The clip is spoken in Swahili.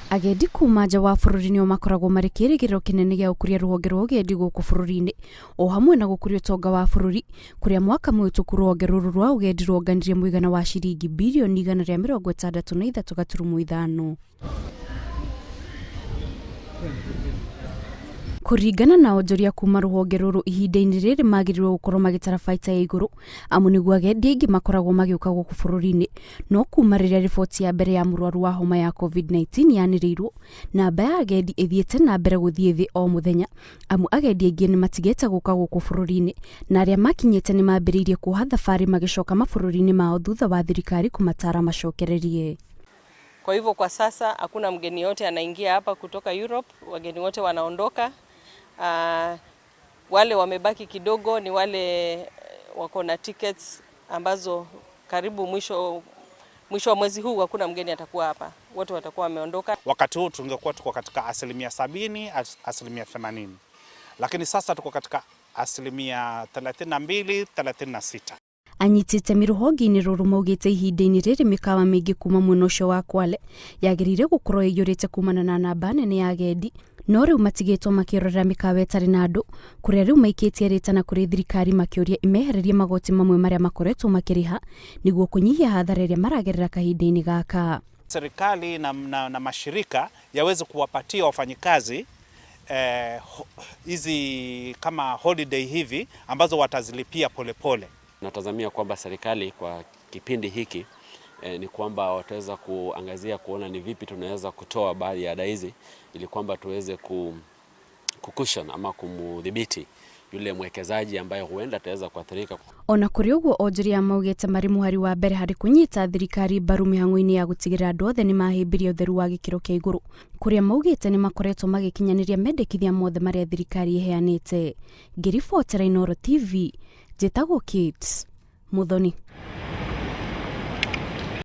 Agendi kuuma nja wa bururi nio makoragwo mari kirigiriro kinene gia gukuria ruhonge rwa ugendi guku bururi-ini o hamwe na gukuria utonga wa bururi kuria mwaka mwituku ruhonge ruru rwa ugendi rwonganirie muigana wa ciringi bilioni 163.5 kuringana na onjoria kuma ruhonge ruru ihinda-ini riri magirirwo gukorwo magitara baita ya iguru amu niguo agendi aingi makoragwo magiuka guku bururi-ini no kuma riria riboti ya mbere ya murwaru wa homa ya Covid-19 yanirirwo namba ya agendi ithiete na mbere guthie thi o muthenya amu agendi aingi ni matigete guka guku bururi-ini na aria makinyite ni mambiririe kuha thabari magicoka mabururi-ini mao thutha wa thirikari kumatara macokererie. Kwa hivyo kwa sasa hakuna mgeni yote anaingia hapa kutoka Europe, wageni wote wanaondoka. Wale wamebaki kidogo ni wale wako na tickets ambazo karibu mwisho wa mwezi huu hakuna mgeni atakuwa hapa. Wote watakuwa wameondoka. Wakati huu tungekuwa tuko katika 70%, 80%. Lakini sasa tuko katika 32%, 36%. Anyiti itemi ruhonge-ini ruru maugite ihinda-ini riri Mikawa mingi kuma mwena ucio wa Kwale yagirire gukorwo iyurite kuumana na namba nene ya agendi no riu matigitwo makirorera Mikawa itari na andu kuria riu maikitie ritana kuri thirikari makiuria imehererie magoti mamwe maria makoretwo makiriha niguo kunyihia hathara iria maragerera kahinda-ini gaka. Serikali na mashirika yaweze kuwapatia wafanyikazi hizi kama holiday hivi ambazo watazilipia polepole. Natazamia kwamba serikali kwa kipindi hiki ni kwamba wataweza kuangazia kuona ni vipi tunaweza kutoa baadhi ya ada hizi ili kwamba tuweze kukushan ama kumudhibiti yule mwekezaji ambaye huenda ataweza kuathirika. Ona kuri uguo onjoria maugite mari muhari wa mbere hari kunyita thirikari mbaru mihango-ini ya gutigira andu othe ni mahimbirie utheru wa gikiro kia iguru kuria maugite ni makoretwo magikinyaniria mendekithia mothe maria thirikari iheanite. Ngiribotera Inooro TV Jitagwo Kids Muthoni.